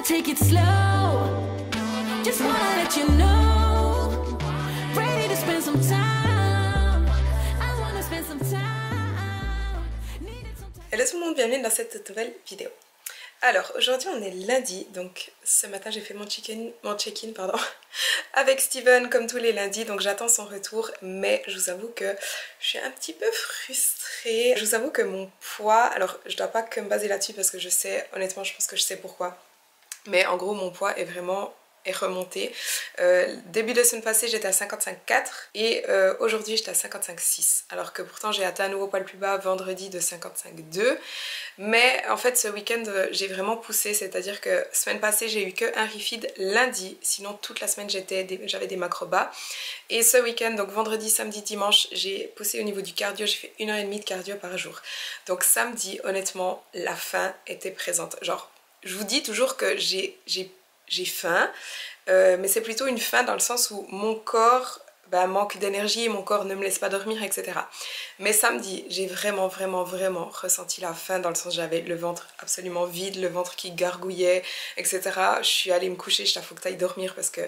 take it slow. Just wanna let you know. Ready to spend some time. I wanna spend some time. Hello tout le monde, bienvenue dans cette nouvelle vidéo. Alors aujourd'hui on est lundi, donc ce matin j'ai fait mon check-in avec Steven comme tous les lundis, donc j'attends son retour, mais je vous avoue que je suis un petit peu frustrée. Je vous avoue que mon poids, alors je dois pas que me baser là-dessus parce que je sais, honnêtement je pense que je sais pourquoi, mais en gros mon poids est vraiment remonté. Début de semaine passée j'étais à 55,4 et aujourd'hui j'étais à 55,6, alors que pourtant j'ai atteint un nouveau poids le plus bas vendredi de 55,2. Mais en fait ce week-end j'ai vraiment poussé, c'est-à-dire que semaine passée j'ai eu que un refeed lundi, sinon toute la semaine j'avais des macros bas. Et ce week-end, donc vendredi, samedi, dimanche, j'ai poussé au niveau du cardio, j'ai fait 1h30 de cardio par jour. Donc samedi, honnêtement, la faim était présente. Genre, je vous dis toujours que j'ai faim, mais c'est plutôt une faim dans le sens où mon corps manque d'énergie, mon corps ne me laisse pas dormir, etc. Mais samedi, j'ai vraiment ressenti la faim dans le sens où j'avais le ventre absolument vide, le ventre qui gargouillait, etc. Je suis allée me coucher, il faut que tu ailles dormir parce que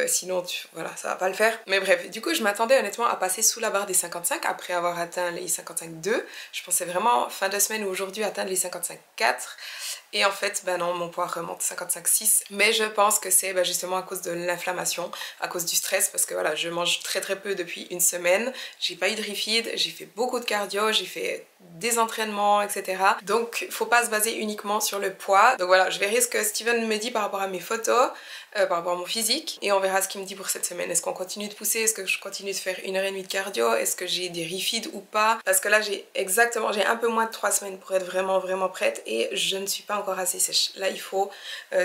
sinon, voilà, ça va pas le faire. Mais bref, du coup, je m'attendais honnêtement à passer sous la barre des 55 après avoir atteint les 55,2. Je pensais vraiment fin de semaine ou aujourd'hui atteindre les 55,4. Et en fait, non, mon poids remonte 55,6. Mais je pense que c'est justement à cause de l'inflammation, à cause du stress, parce que voilà, je mange très peu depuis une semaine. J'ai pas eu de refeed, j'ai fait beaucoup de cardio, j'ai fait des entraînements, etc. Donc, faut pas se baser uniquement sur le poids. Donc voilà, je verrai ce que Steven me dit par rapport à mes photos, par rapport à mon physique, et on verra ce qu'il me dit pour cette semaine. Est-ce qu'on continue de pousser? Est-ce que je continue de faire 1h30 de cardio? Est-ce que j'ai des refeeds ou pas? Parce que là, j'ai un peu moins de 3 semaines pour être vraiment prête et je ne suis pas encore assez sèche. Là,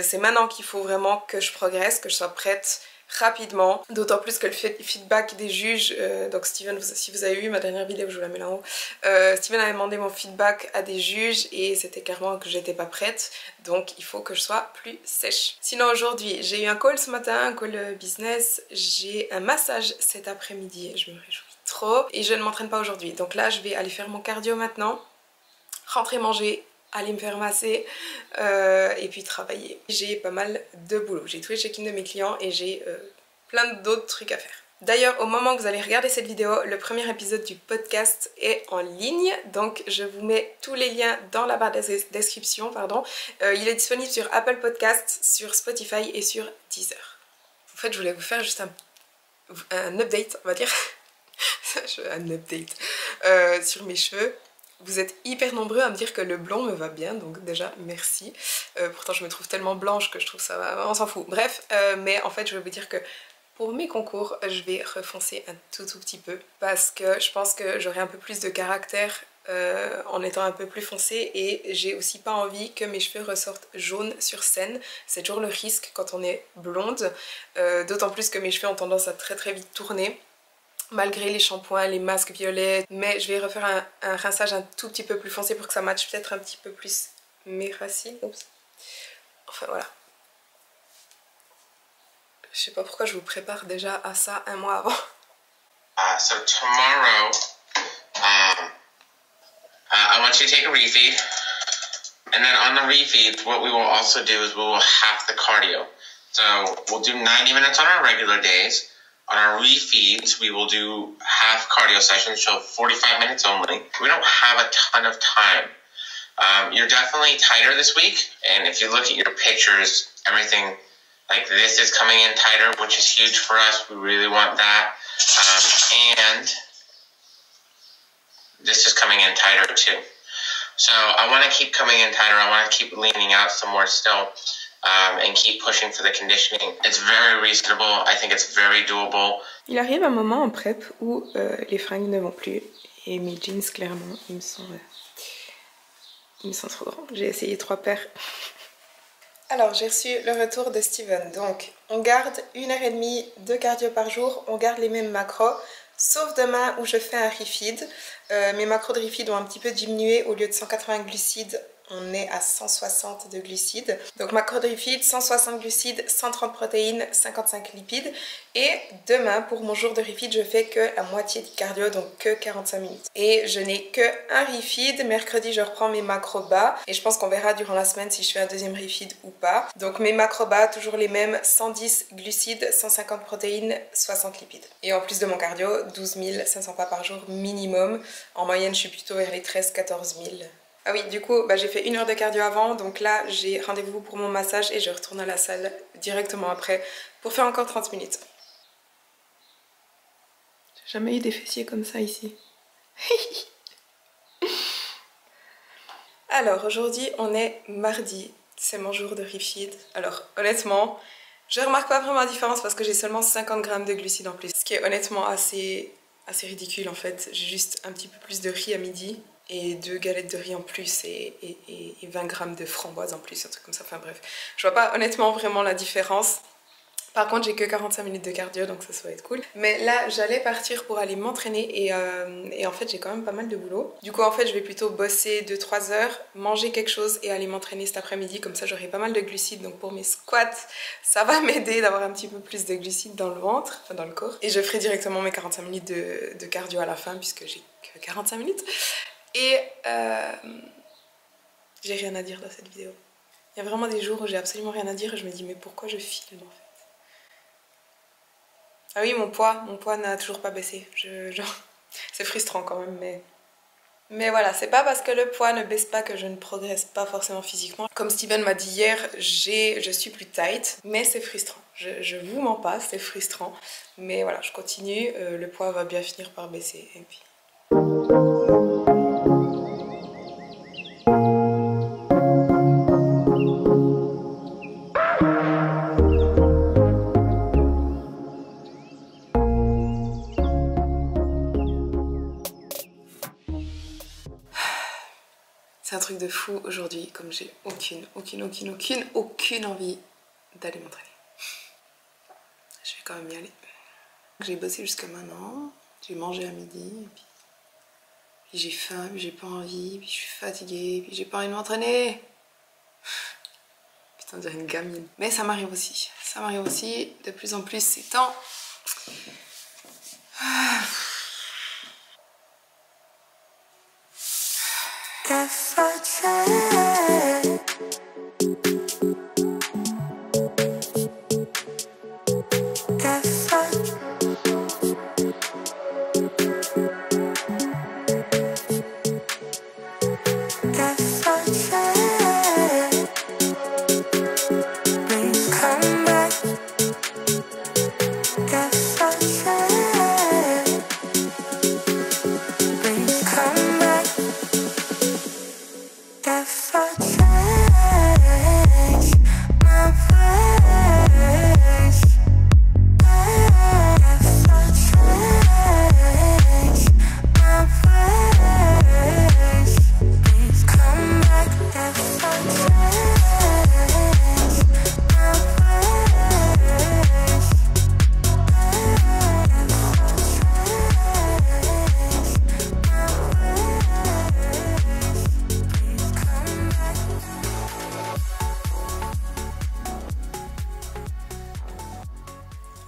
c'est maintenant qu'il faut vraiment que je progresse, que je sois prête rapidement, d'autant plus que le feedback des juges, donc Steven, si vous avez vu ma dernière vidéo, je vous la mets là-haut, Steven avait demandé mon feedback à des juges et c'était clairement que j'étais pas prête, donc il faut que je sois plus sèche. Sinon aujourd'hui, j'ai eu un call ce matin, un call business, j'ai un massage cet après-midi, je me réjouis trop, et je ne m'entraîne pas aujourd'hui, donc là je vais aller faire mon cardio maintenant, rentrer manger, aller me faire masser et puis travailler. J'ai pas mal de boulot. J'ai tous les check-in de mes clients et j'ai plein d'autres trucs à faire. D'ailleurs, au moment où vous allez regarder cette vidéo, le premier épisode du podcast est en ligne. Donc, je vous mets tous les liens dans la barre de description. Il est disponible sur Apple Podcasts, sur Spotify et sur Deezer. En fait, je voulais vous faire juste un update, on va dire. Un update sur mes cheveux. Vous êtes hyper nombreux à me dire que le blond me va bien, donc déjà merci. Pourtant je me trouve tellement blanche que je trouve ça va, on s'en fout. Bref, mais en fait je vais vous dire que pour mes concours, je vais refoncer un tout petit peu parce que je pense que j'aurai un peu plus de caractère en étant un peu plus foncée et j'ai aussi pas envie que mes cheveux ressortent jaunes sur scène. C'est toujours le risque quand on est blonde, d'autant plus que mes cheveux ont tendance à très vite tourner. Malgré les shampoings, les masques violets, mais je vais refaire un rinçage un tout petit peu plus foncé pour que ça matche peut-être un petit peu plus mes racines. Oups. Enfin voilà. Je sais pas pourquoi je vous prépare déjà à ça un mois avant. So tomorrow, I want you to take a refeed, and then on the refeed, what we will also do is we will half the cardio. So we'll do 90 minutes on our regular days. On our refeeds, we will do half cardio sessions, so 45 minutes only. We don't have a ton of time. You're definitely tighter this week, and if you look at your pictures, everything like this is coming in tighter, which is huge for us. We really want that. And this is coming in tighter too. So I want to keep coming in tighter. I want to keep leaning out some more still. And keep pushing for the conditioning. It's very reasonable. I think it's very doable. Il arrive un moment en prep où les fringues ne vont plus et mes jeans clairement ils me sont trop grands. J'ai essayé 3 paires. Alors j'ai reçu le retour de Steven. Donc on garde 1h30 de cardio par jour, on garde les mêmes macros. Sauf demain où je fais un refeed. Mes macros de refeed ont un petit peu diminué. Au lieu de 180 glucides, on est à 160 de glucides. Donc macro de refeed, 160 glucides, 130 protéines, 55 lipides. Et demain, pour mon jour de refeed, je fais que la moitié du cardio, donc que 45 minutes. Et je n'ai que un refeed. Mercredi, je reprends mes macros bas. Et je pense qu'on verra durant la semaine si je fais un deuxième refeed ou pas. Donc mes macros bas, toujours les mêmes, 110 glucides, 150 protéines, 60 lipides. Et en plus de mon cardio, 12 500 pas par jour minimum. En moyenne, je suis plutôt vers les 13-14 000. Ah oui, du coup, j'ai fait 1 heure de cardio avant, donc là, j'ai rendez-vous pour mon massage et je retourne à la salle directement après pour faire encore 30 minutes. J'ai jamais eu des fessiers comme ça ici. Alors, aujourd'hui, on est mardi, c'est mon jour de refeed. Alors, honnêtement, je remarque pas vraiment la différence parce que j'ai seulement 50 grammes de glucides en plus. Ce qui est honnêtement assez ridicule en fait. J'ai juste un petit peu plus de riz à midi. Et 2 galettes de riz en plus et 20 grammes de framboises en plus, un truc comme ça, enfin bref. Je vois pas honnêtement vraiment la différence. Par contre, j'ai que 45 minutes de cardio, donc ça va être cool. Mais là, j'allais partir pour aller m'entraîner et en fait, j'ai quand même pas mal de boulot. Du coup, en fait, je vais plutôt bosser 2-3 heures, manger quelque chose et aller m'entraîner cet après-midi. Comme ça, j'aurai pas mal de glucides. Donc pour mes squats, ça va m'aider d'avoir un petit peu plus de glucides dans le ventre, enfin dans le corps. Et je ferai directement mes 45 minutes de cardio à la fin puisque j'ai que 45 minutes. Et j'ai rien à dire dans cette vidéo. Il y a vraiment des jours où j'ai absolument rien à dire et je me dis mais pourquoi je filme en fait? Ah oui, mon poids n'a toujours pas baissé. C'est frustrant quand même, mais voilà, c'est pas parce que le poids ne baisse pas que je ne progresse pas forcément physiquement. Comme Steven m'a dit hier, je suis plus tight, mais c'est frustrant. Je vous mens pas, c'est frustrant. Mais voilà, je continue, le poids va bien finir par baisser. Et puis... C'est un truc de fou aujourd'hui, comme j'ai aucune envie d'aller m'entraîner. Je vais quand même y aller. J'ai bossé jusqu'à maintenant, j'ai mangé à midi, et puis j'ai faim, puis j'ai pas envie, puis je suis fatiguée, puis j'ai pas envie de m'entraîner. Putain, on dirait une gamine. Mais ça m'arrive aussi, de plus en plus ces temps.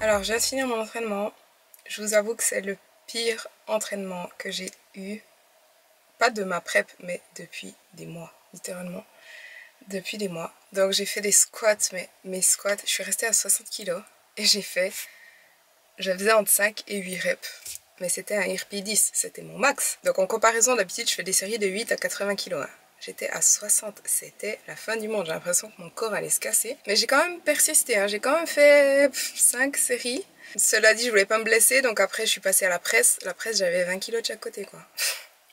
Alors, je viens de finir mon entraînement. Je vous avoue que c'est le pire entraînement que j'ai eu. Pas de ma prep, mais depuis des mois, littéralement. Depuis des mois. Donc, j'ai fait des squats, mais mes squats, je suis restée à 60 kg. Et je faisais entre 5 et 8 reps. Mais c'était un RP 10, c'était mon max. Donc, en comparaison, d'habitude, je fais des séries de 8 à 80 kg. J'étais à 60, c'était la fin du monde. J'ai l'impression que mon corps allait se casser. Mais j'ai quand même persisté, hein. J'ai quand même fait 5 séries. Cela dit, je voulais pas me blesser, donc après je suis passée à la presse. La presse, j'avais 20 kg de chaque côté, quoi.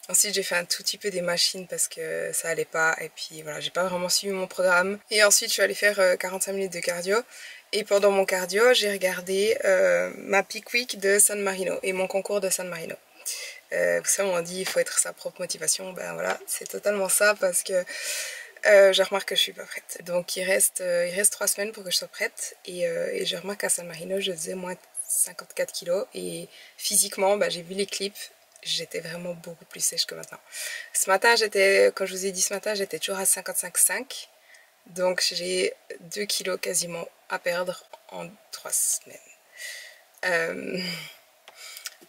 Ensuite, j'ai fait un tout petit peu des machines parce que ça allait pas. Et puis voilà, j'ai pas vraiment suivi mon programme. Et ensuite, je suis allée faire 45 minutes de cardio. Et pendant mon cardio, j'ai regardé ma peak week de San Marino et mon concours de San Marino. Vous savez, on dit il faut être sa propre motivation. Ben voilà, c'est totalement ça parce que je remarque que je suis pas prête. Donc il reste 3 semaines pour que je sois prête. Et je remarque qu'à San Marino, je faisais moins de 54 kg. Et physiquement, ben, j'ai vu les clips. j'étais vraiment beaucoup plus sèche que maintenant. Ce matin, j'étais, comme je vous ai dit ce matin, j'étais toujours à 55,5. Donc j'ai 2 kilos quasiment à perdre en 3 semaines.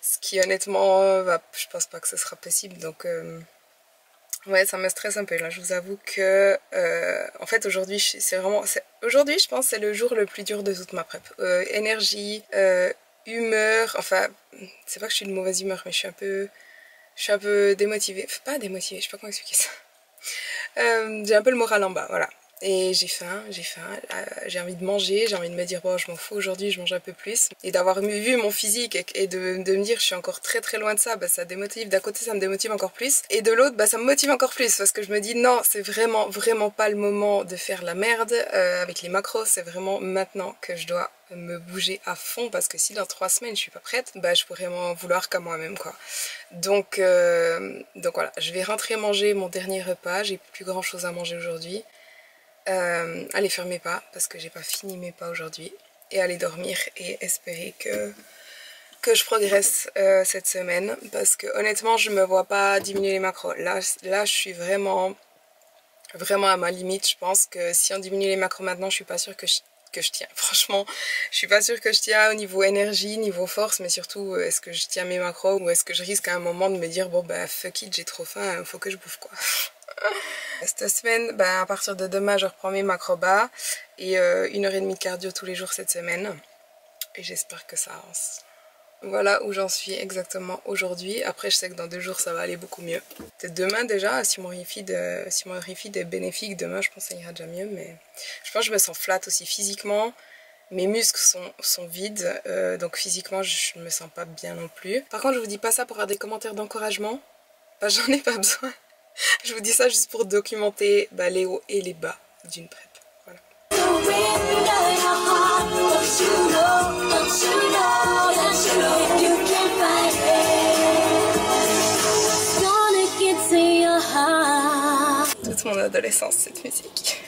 Ce qui honnêtement, je pense pas que ce sera possible. Donc ouais, ça me stresse un peu là. Je vous avoue que en fait aujourd'hui, aujourd'hui je pense que c'est le jour le plus dur de toute ma prep. Énergie, humeur, enfin c'est pas que je suis de mauvaise humeur, mais je suis un peu démotivée. Enfin, pas démotivée, je sais pas comment expliquer ça. J'ai un peu le moral en bas, voilà. Et j'ai faim, j'ai envie de manger, j'ai envie de me dire bon je m'en fous aujourd'hui, je mange un peu plus. Et d'avoir vu mon physique et de me dire je suis encore très très loin de ça, bah, ça démotive. D'un côté ça me démotive encore plus. Et de l'autre bah, ça me motive encore plus parce que je me dis non c'est vraiment pas le moment de faire la merde avec les macros. C'est vraiment maintenant que je dois me bouger à fond parce que si dans 3 semaines je suis pas prête, bah je pourrais m'en vouloir qu'à moi-même quoi. Donc voilà, je vais rentrer manger mon dernier repas, j'ai plus grand chose à manger aujourd'hui. Aller faire mes pas parce que j'ai pas fini mes pas aujourd'hui et aller dormir et espérer que je progresse cette semaine parce que honnêtement je me vois pas diminuer les macros. Là je suis vraiment à ma limite. Je pense que si on diminue les macros maintenant je suis pas sûre que je tiens. Franchement je suis pas sûre que je tiens au niveau énergie, niveau force, mais surtout est-ce que je tiens mes macros ou est-ce que je risque à un moment de me dire bon bah fuck it, j'ai trop faim, faut que je bouffe quoi. Cette semaine, à partir de demain, je reprends mes macros bas et 1h30 de cardio tous les jours cette semaine. Et j'espère que ça avance. Voilà où j'en suis exactement aujourd'hui. Après, je sais que dans 2 jours, ça va aller beaucoup mieux. Peut-être demain déjà, si mon refeed est bénéfique, demain, je pense que ça ira déjà mieux. Mais je pense que je me sens flat aussi physiquement. Mes muscles sont vides, donc physiquement, je me sens pas bien non plus. Par contre, je vous dis pas ça pour avoir des commentaires d'encouragement. J'en ai pas besoin. Je vous dis ça juste pour documenter les hauts et les bas d'une prep. Voilà. Toute mon adolescence, cette musique.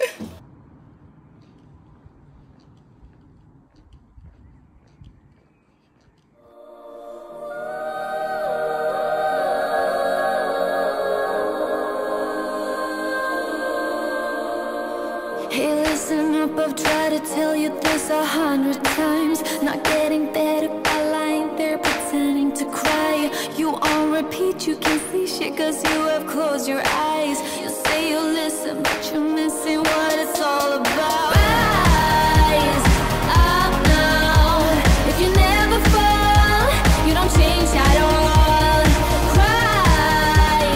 Hey, listen up, I've tried to tell you this 100 times. Not getting better by lying there pretending to cry. You on repeat, you can't see shit cause you have closed your eyes. You say you listen, but you're missing what it's all about. Rise up now. If you never fall, you don't change at all. Cry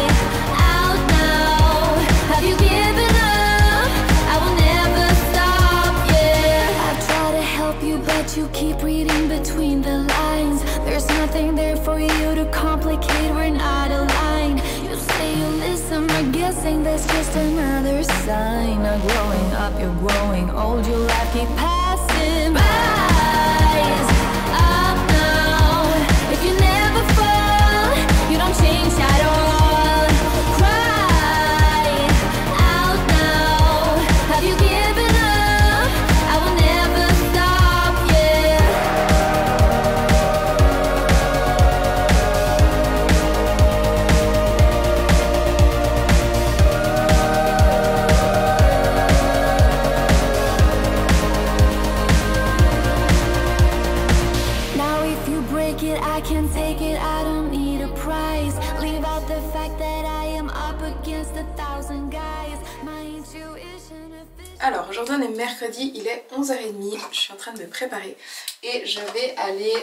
out now. Have you given up? I will never stop, yeah. I try to help you, but you keep reading between the lines. There's nothing there for you to complicate, we're not aligned. You say you listen, but guessing that's just another sign. Not growing up, you're growing old, your life keep passing by. Rise up now. If you never fall, you don't change at all. Cry out now. Have you given up? I will never stop, yeah. Now if you break it, I can take it, I don't need a prize. Leave out the fact that I am up against 1,000 guys. My intuition. Alors aujourd'hui on est mercredi, il est 11h30, je suis en train de me préparer et je vais aller,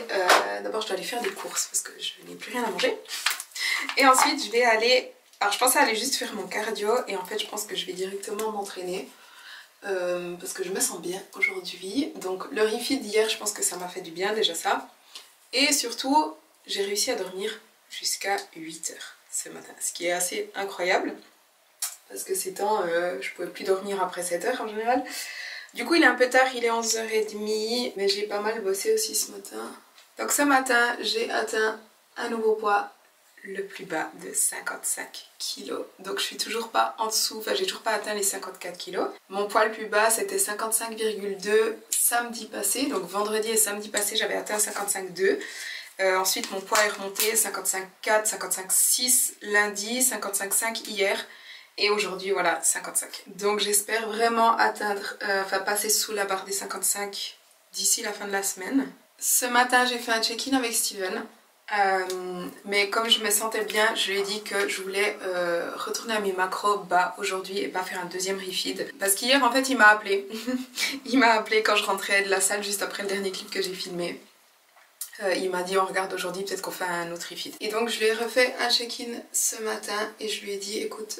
d'abord je dois aller faire des courses parce que je n'ai plus rien à manger. Et ensuite je vais aller, alors je pensais aller juste faire mon cardio et en fait je pense que je vais directement m'entraîner. Parce que je me sens bien aujourd'hui. Donc le refeed d'hier, je pense que ça m'a fait du bien déjà ça. Et surtout, j'ai réussi à dormir jusqu'à 8h ce matin. Ce qui est assez incroyable. Parce que ces temps, je pouvais plus dormir après 7h en général. Du coup il est un peu tard, il est 11h30. Mais j'ai pas mal bossé aussi ce matin. Donc ce matin, j'ai atteint un nouveau poids. Le plus bas de 55 kg. Donc je suis toujours pas en dessous, enfin j'ai toujours pas atteint les 54 kg. Mon poids le plus bas c'était 55,2 samedi passé. Donc vendredi et samedi passé j'avais atteint 55,2. Ensuite mon poids est remonté 55,4, 55,6 lundi, 55,5 hier. Et aujourd'hui, voilà, 55. Donc j'espère vraiment atteindre, passer sous la barre des 55 d'ici la fin de la semaine. Ce matin, j'ai fait un check-in avec Steven. Mais comme je me sentais bien, je lui ai dit que je voulais retourner à mes macros bas aujourd'hui et pas faire un deuxième refeed. Parce qu'hier, en fait, il m'a appelé. Il m'a appelé quand je rentrais de la salle juste après le dernier clip que j'ai filmé. Il m'a dit on regarde aujourd'hui, peut-être qu'on fait un autre refeed. Et donc je lui ai refait un check-in ce matin et je lui ai dit écoute,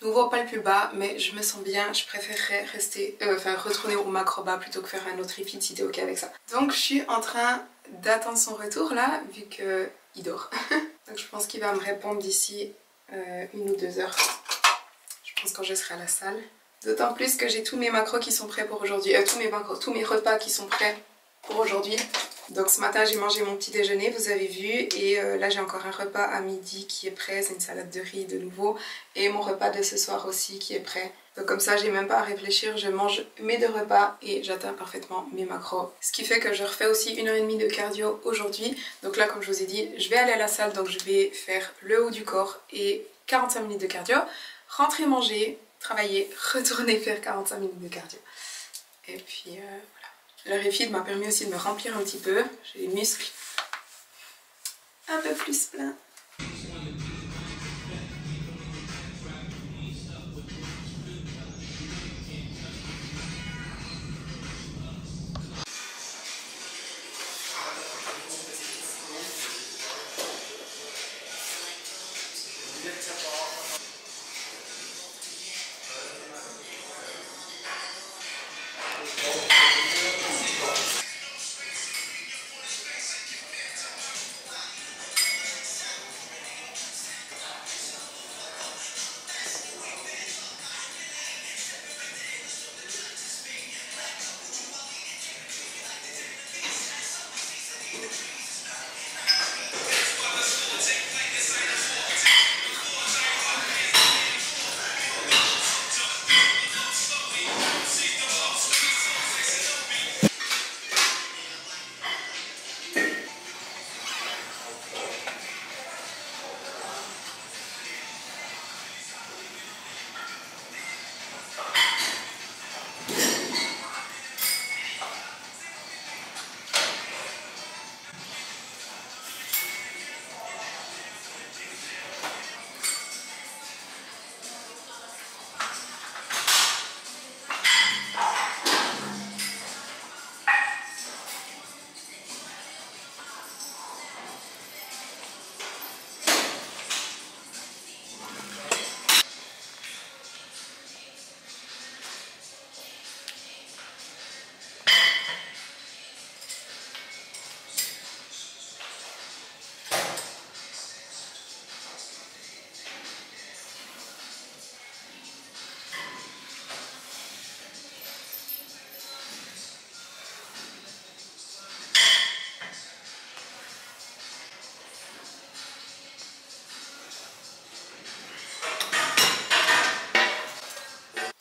nouveau pas le plus bas, mais je me sens bien, je préférerais rester, retourner au macro bas plutôt que faire un autre refeed si t'es ok avec ça. Donc je suis en train d'attendre son retour là, vu qu'il dort. Donc je pense qu'il va me répondre d'ici 1 ou 2 heures. Je pense quand je serai à la salle. D'autant plus que j'ai tous mes macros qui sont prêts pour aujourd'hui. Tous mes repas qui sont prêts pour aujourd'hui. Donc ce matin j'ai mangé mon petit déjeuner, vous avez vu, et là j'ai encore un repas à midi qui est prêt, c'est une salade de riz de nouveau, et mon repas de ce soir aussi qui est prêt. Donc comme ça j'ai même pas à réfléchir, je mange mes 2 repas et j'atteins parfaitement mes macros. Ce qui fait que je refais aussi 1h30 de cardio aujourd'hui. Donc là comme je vous ai dit, je vais aller à la salle, donc je vais faire le haut du corps et 45 minutes de cardio, rentrer manger, travailler, retourner faire 45 minutes de cardio. Et puis voilà. Le refeed m'a permis aussi de me remplir un petit peu. J'ai les muscles un peu plus pleins.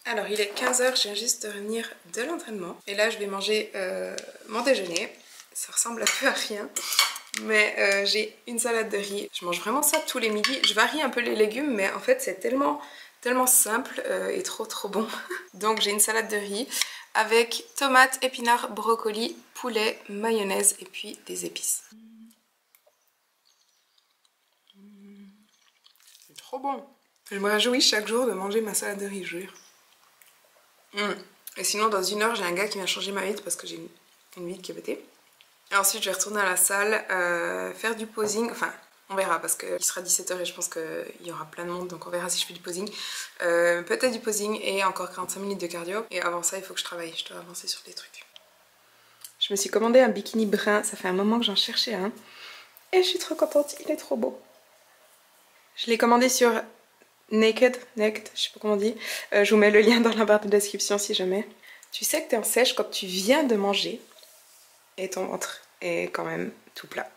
Alors il est 15 h, je viens juste de revenir de l'entraînement. Et là je vais manger mon déjeuner. Ça ressemble un peu à rien. Mais j'ai une salade de riz. Je mange vraiment ça tous les midis. Je varie un peu les légumes, mais en fait c'est tellement simple et trop bon. Donc j'ai une salade de riz avec tomates, épinards, brocolis, poulet, mayonnaise et puis des épices. C'est trop bon. Je me réjouis chaque jour de manger ma salade de riz, je jure. Et sinon dans 1 heure j'ai un gars qui vient changer ma vitre parce que j'ai une vitre qui est pétée. Et ensuite je vais retourner à la salle, faire du posing, enfin on verra parce qu'il sera 17 h et je pense qu'il y aura plein de monde, donc on verra si je fais du posing. Peut-être du posing et encore 45 minutes de cardio. Et avant ça il faut que je travaille, je dois avancer sur des trucs. Je me suis commandé un bikini brun, ça fait un moment que j'en cherchais un. Et je suis trop contente, il est trop beau. Je l'ai commandé sur Naked, je sais pas comment on dit. Je vous mets le lien dans la barre de description si jamais. Tu sais que t'es en sèche quand tu viens de manger et ton ventre est quand même tout plat.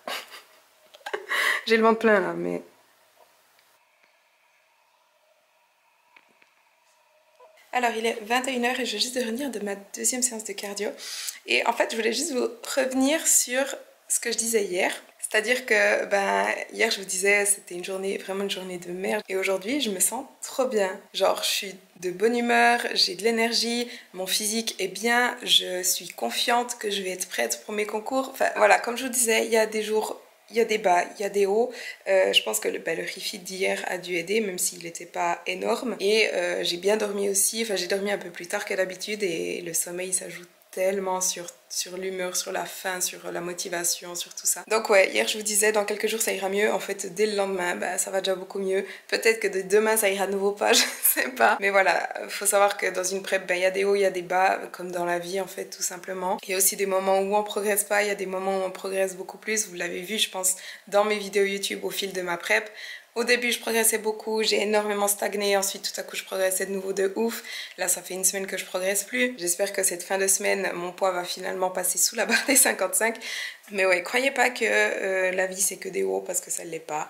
J'ai le ventre plein là, mais... Alors il est 21 h et je viens juste de revenir de ma 2e séance de cardio. Et en fait je voulais juste vous revenir sur ce que je disais hier. C'est-à-dire que hier je vous disais c'était vraiment une journée de merde et aujourd'hui je me sens trop bien. Genre je suis de bonne humeur, j'ai de l'énergie, mon physique est bien, je suis confiante que je vais être prête pour mes concours. Enfin voilà, comme je vous disais, il y a des jours, il y a des bas, il y a des hauts. Je pense que le refeed d'hier a dû aider même s'il n'était pas énorme. Et j'ai bien dormi aussi, enfin j'ai dormi un peu plus tard que d'habitude et le sommeil s'ajoute tellement sur l'humeur, sur la faim, sur la motivation, sur tout ça. Donc ouais, hier je vous disais, dans quelques jours ça ira mieux. En fait, dès le lendemain, ça va déjà beaucoup mieux. Peut-être que de demain ça ira de nouveau pas, je sais pas. Mais voilà, faut savoir que dans une prep, il y a des hauts, il y a des bas, comme dans la vie en fait, tout simplement. Il y a aussi des moments où on progresse pas, il y a des moments où on progresse beaucoup plus. Vous l'avez vu, je pense, dans mes vidéos YouTube au fil de ma prep. Au début, je progressais beaucoup, j'ai énormément stagné, ensuite tout à coup je progressais de nouveau de ouf. Là, ça fait une semaine que je progresse plus. J'espère que cette fin de semaine, mon poids va finalement passer sous la barre des 55. Mais ouais, croyez pas que la vie c'est que des hauts parce que ça ne l'est pas.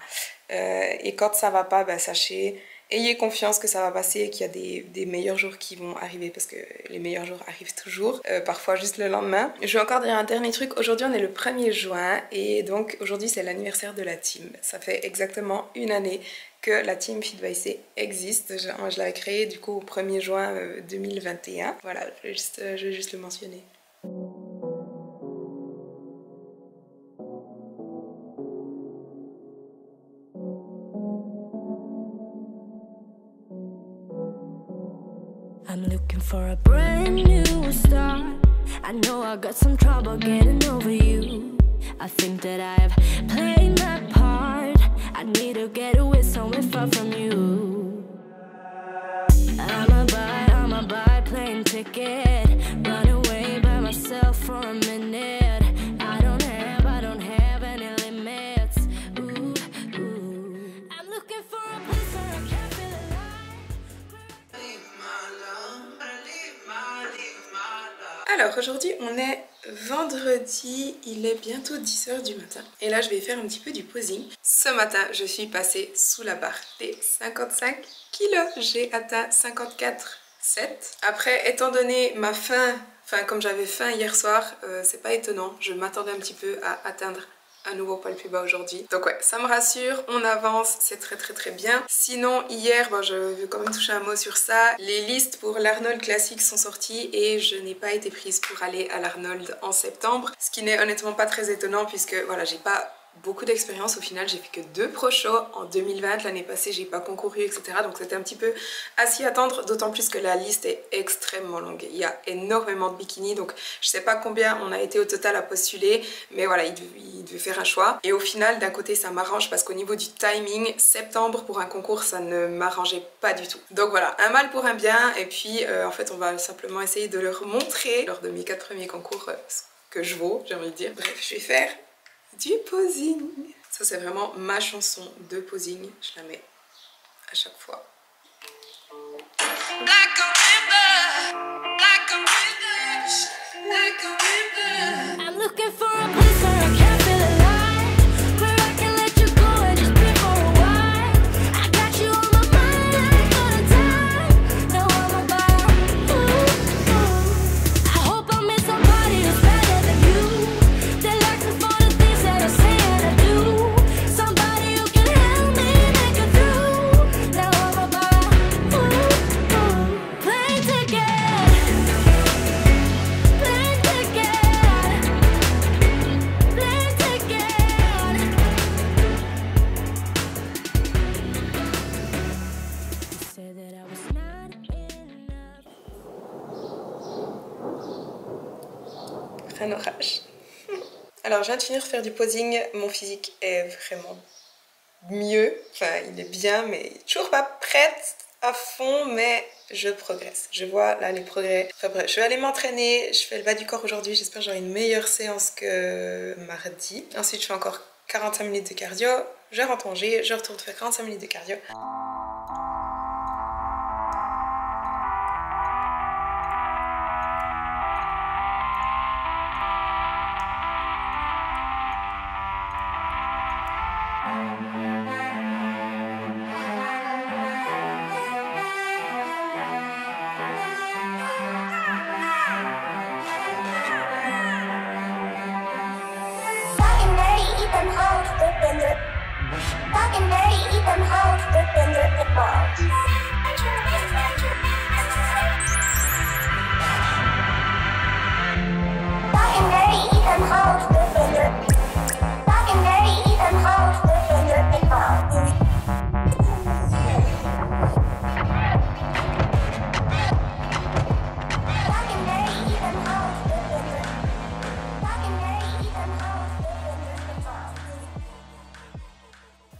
Et quand ça va pas, sachez, ayez confiance que ça va passer et qu'il y a des meilleurs jours qui vont arriver parce que les meilleurs jours arrivent toujours, parfois juste le lendemain. Je vais encore dire un dernier truc, aujourd'hui on est le 1er juin et donc aujourd'hui c'est l'anniversaire de la team. Ça fait exactement une année que la team FitVice existe. Je l'avais créée du coup au 1er juin 2021. Voilà, je vais juste le mentionner. I'm looking for a brand new start. I know I got some trouble getting over you. I think that I've played my part. I need to get away somewhere far from you. I'ma buy plane ticket. Run away by myself for a minute. I don't have any limits. Ooh, ooh. I'm looking for a place where I can feel alive. Alors aujourd'hui on est vendredi, il est bientôt 10h du matin et là je vais faire un petit peu du posing. Ce matin je suis passée sous la barre des 55 kilos, j'ai atteint 54,7. Après étant donné ma faim, comme j'avais faim hier soir, c'est pas étonnant, je m'attendais un petit peu à atteindre un nouveau poil plus bas aujourd'hui. Donc ouais, ça me rassure, on avance, c'est très bien. Sinon, hier, je vais quand même toucher un mot sur ça. Les listes pour l'Arnold Classic sont sorties et je n'ai pas été prise pour aller à l'Arnold en septembre. Ce qui n'est honnêtement pas très étonnant puisque voilà, j'ai pas beaucoup d'expérience. Au final, j'ai fait que 2 pro shows en 2020. L'année passée, j'ai pas concouru, etc. Donc c'était un petit peu à s'y attendre, d'autant plus que la liste est extrêmement longue. Il y a énormément de bikinis, donc je sais pas combien on a été au total à postuler, mais voilà, il devait faire un choix. Et au final, d'un côté, ça m'arrange parce qu'au niveau du timing, septembre pour un concours, ça ne m'arrangeait pas du tout. Donc voilà, un mal pour un bien. Et puis, en fait, on va simplement essayer de leur montrer, lors de mes 4 premiers concours, ce que je vaux, j'ai envie de dire. Bref, je vais faire du posing. Ça c'est vraiment ma chanson de posing, je la mets à chaque fois. Like a river, like a river, like a river. I'm looking for a place where I can feel alive, where I can let you go and just be for a while. I got you on my mind all the time. Now I'm about, I hope I meet somebody who's better than you. That likes me for the things that I say and I do. Somebody who can help me make it through. Now I'm about, plane ticket, plane ticket, plane ticket. You said that I was not enough. Un orage. Alors je viens de finir de faire du posing, mon physique est vraiment mieux, il est bien mais toujours pas prête à fond, mais je progresse. Je vois là les progrès. Enfin bref, je vais aller m'entraîner, je fais le bas du corps aujourd'hui, j'espère que j'aurai une meilleure séance que mardi. Ensuite je fais encore 45 minutes de cardio, je rentre manger, je retourne faire 45 minutes de cardio.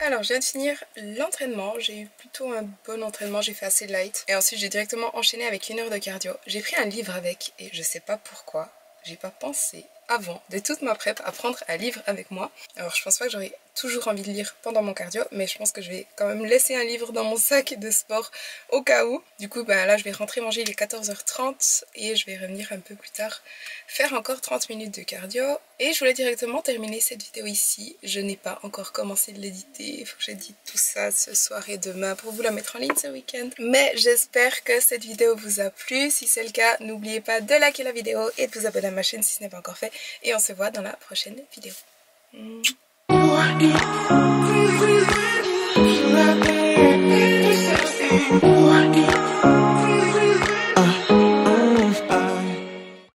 Alors je viens de finir l'entraînement, j'ai eu plutôt un bon entraînement, j'ai fait assez light et ensuite j'ai directement enchaîné avec 1 heure de cardio. J'ai pris un livre avec et je sais pas pourquoi, j'ai pas pensé avant de toute ma prep à prendre un livre avec moi. Alors je pense pas que j'aurai toujours envie de lire pendant mon cardio, mais je pense que je vais quand même laisser un livre dans mon sac de sport au cas où. Du coup là je vais rentrer manger, il est 14h30 et je vais revenir un peu plus tard faire encore 30 minutes de cardio. Et je voulais directement terminer cette vidéo ici. Je n'ai pas encore commencé de l'éditer, il faut que j'édite tout ça ce soir et demain pour vous la mettre en ligne ce week-end. Mais j'espère que cette vidéo vous a plu. Si c'est le cas, n'oubliez pas de liker la vidéo et de vous abonner à ma chaîne si ce n'est pas encore fait. Et on se voit dans la prochaine vidéo. What